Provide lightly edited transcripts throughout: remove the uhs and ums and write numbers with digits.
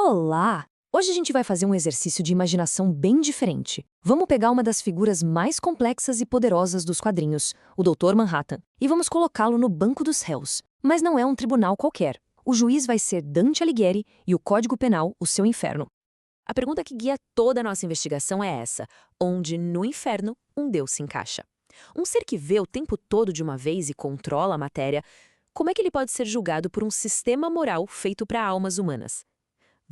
Olá! Hoje a gente vai fazer um exercício de imaginação bem diferente. Vamos pegar uma das figuras mais complexas e poderosas dos quadrinhos, o Dr. Manhattan, e vamos colocá-lo no banco dos réus. Mas não é um tribunal qualquer. O juiz vai ser Dante Alighieri e o Código Penal o seu inferno. A pergunta que guia toda a nossa investigação é essa: onde, no inferno, um deus se encaixa? Um ser que vê o tempo todo de uma vez e controla a matéria, como é que ele pode ser julgado por um sistema moral feito para almas humanas?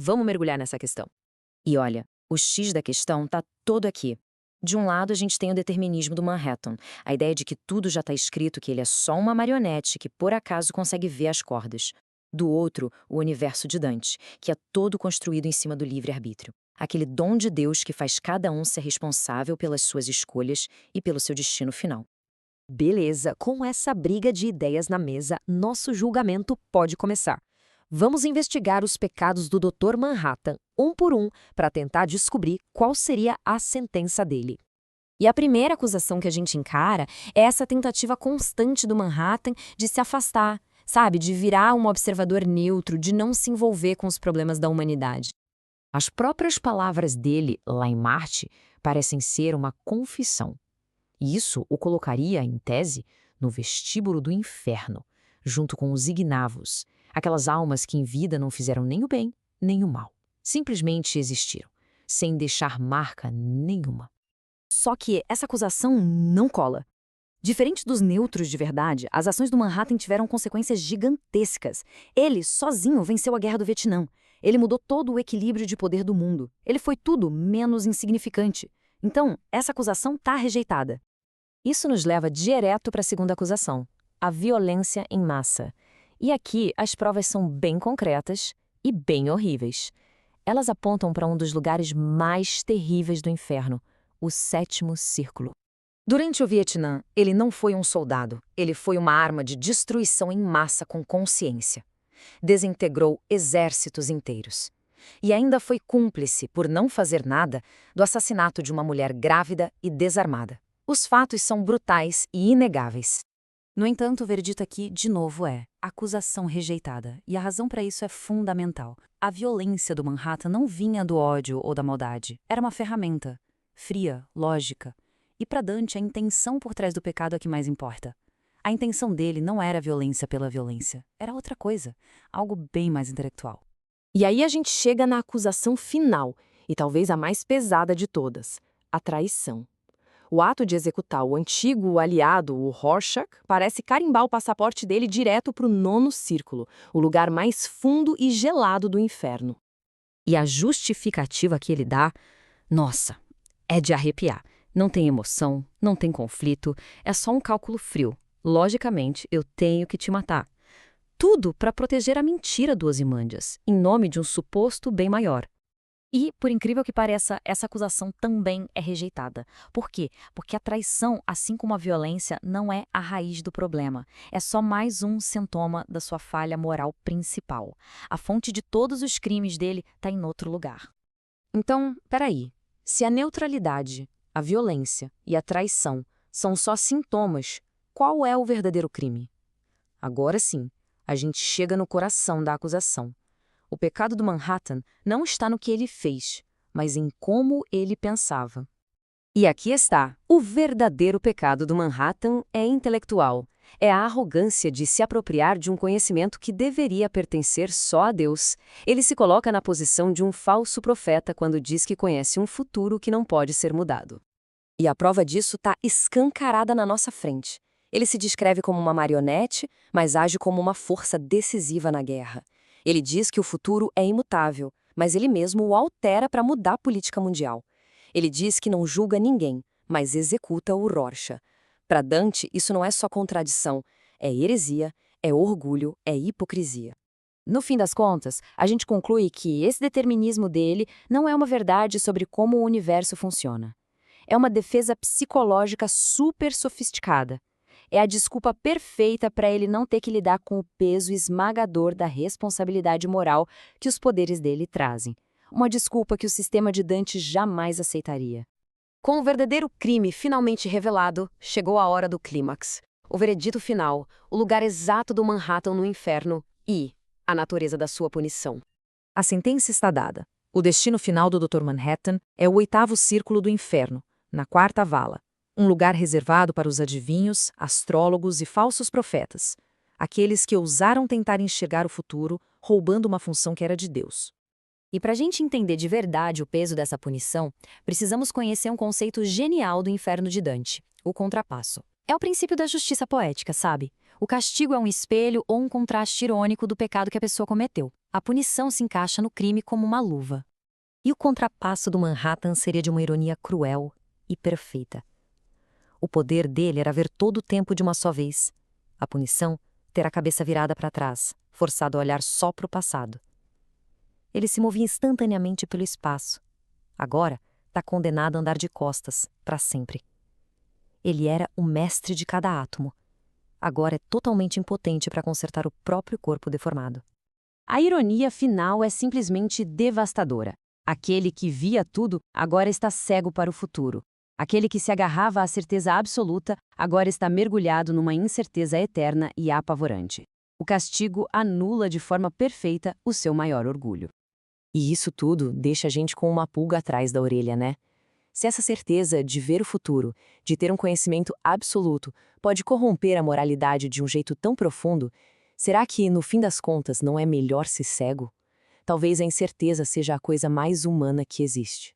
Vamos mergulhar nessa questão. E olha, o X da questão tá todo aqui. De um lado, a gente tem o determinismo do Manhattan, a ideia de que tudo já está escrito, que ele é só uma marionete que por acaso consegue ver as cordas. Do outro, o universo de Dante, que é todo construído em cima do livre-arbítrio. Aquele dom de Deus que faz cada um ser responsável pelas suas escolhas e pelo seu destino final. Beleza, com essa briga de ideias na mesa, nosso julgamento pode começar. Vamos investigar os pecados do Dr. Manhattan, um por um, para tentar descobrir qual seria a sentença dele. E a primeira acusação que a gente encara é essa tentativa constante do Manhattan de se afastar, sabe, de virar um observador neutro, de não se envolver com os problemas da humanidade. As próprias palavras dele, lá em Marte, parecem ser uma confissão. E isso o colocaria, em tese, no vestíbulo do inferno, junto com os ignavos, aquelas almas que em vida não fizeram nem o bem, nem o mal. Simplesmente existiram, sem deixar marca nenhuma. Só que essa acusação não cola. Diferente dos neutros de verdade, as ações do Manhattan tiveram consequências gigantescas. Ele, sozinho, venceu a Guerra do Vietnã. Ele mudou todo o equilíbrio de poder do mundo. Ele foi tudo menos insignificante. Então, essa acusação está rejeitada. Isso nos leva direto para a segunda acusação, a violência em massa. E aqui as provas são bem concretas e bem horríveis. Elas apontam para um dos lugares mais terríveis do inferno, o sétimo círculo. Durante o Vietnã, ele não foi um soldado, ele foi uma arma de destruição em massa com consciência. Desintegrou exércitos inteiros. E ainda foi cúmplice, por não fazer nada, do assassinato de uma mulher grávida e desarmada. Os fatos são brutais e inegáveis. No entanto, o veredito aqui, de novo, é acusação rejeitada, e a razão para isso é fundamental. A violência do Manhattan não vinha do ódio ou da maldade, era uma ferramenta, fria, lógica. E para Dante, a intenção por trás do pecado é que mais importa. A intenção dele não era a violência pela violência, era outra coisa, algo bem mais intelectual. E aí a gente chega na acusação final, e talvez a mais pesada de todas, a traição. O ato de executar o antigo aliado, o Rorschach, parece carimbar o passaporte dele direto para o nono círculo, o lugar mais fundo e gelado do inferno. E a justificativa que ele dá, nossa, é de arrepiar. Não tem emoção, não tem conflito, é só um cálculo frio. Logicamente, eu tenho que te matar. Tudo para proteger a mentira do Ozymandias, em nome de um suposto bem maior. E, por incrível que pareça, essa acusação também é rejeitada. Por quê? Porque a traição, assim como a violência, não é a raiz do problema. É só mais um sintoma da sua falha moral principal. A fonte de todos os crimes dele está em outro lugar. Então, peraí. Se a neutralidade, a violência e a traição são só sintomas, qual é o verdadeiro crime? Agora sim, a gente chega no coração da acusação. O pecado do Manhattan não está no que ele fez, mas em como ele pensava. E aqui está. O verdadeiro pecado do Manhattan é intelectual. É a arrogância de se apropriar de um conhecimento que deveria pertencer só a Deus. Ele se coloca na posição de um falso profeta quando diz que conhece um futuro que não pode ser mudado. E a prova disso está escancarada na nossa frente. Ele se descreve como uma marionete, mas age como uma força decisiva na guerra. Ele diz que o futuro é imutável, mas ele mesmo o altera para mudar a política mundial. Ele diz que não julga ninguém, mas executa o Rorschach. Para Dante, isso não é só contradição, é heresia, é orgulho, é hipocrisia. No fim das contas, a gente conclui que esse determinismo dele não é uma verdade sobre como o universo funciona. É uma defesa psicológica super sofisticada. É a desculpa perfeita para ele não ter que lidar com o peso esmagador da responsabilidade moral que os poderes dele trazem. Uma desculpa que o sistema de Dante jamais aceitaria. Com o verdadeiro crime finalmente revelado, chegou a hora do clímax. O veredito final, o lugar exato do Manhattan no inferno e a natureza da sua punição. A sentença está dada. O destino final do Dr. Manhattan é o 8º círculo do inferno, na 4ª vala, um lugar reservado para os adivinhos, astrólogos e falsos profetas, aqueles que ousaram tentar enxergar o futuro, roubando uma função que era de Deus. E para a gente entender de verdade o peso dessa punição, precisamos conhecer um conceito genial do inferno de Dante, o contrapasso. É o princípio da justiça poética, sabe? O castigo é um espelho ou um contraste irônico do pecado que a pessoa cometeu. A punição se encaixa no crime como uma luva. E o contrapasso do Manhattan seria de uma ironia cruel e perfeita. O poder dele era ver todo o tempo de uma só vez. A punição, ter a cabeça virada para trás, forçado a olhar só para o passado. Ele se movia instantaneamente pelo espaço. Agora, está condenado a andar de costas, para sempre. Ele era o mestre de cada átomo. Agora é totalmente impotente para consertar o próprio corpo deformado. A ironia final é simplesmente devastadora. Aquele que via tudo agora está cego para o futuro. Aquele que se agarrava à certeza absoluta agora está mergulhado numa incerteza eterna e apavorante. O castigo anula de forma perfeita o seu maior orgulho. E isso tudo deixa a gente com uma pulga atrás da orelha, né? Se essa certeza de ver o futuro, de ter um conhecimento absoluto, pode corromper a moralidade de um jeito tão profundo, será que, no fim das contas, não é melhor ser cego? Talvez a incerteza seja a coisa mais humana que existe.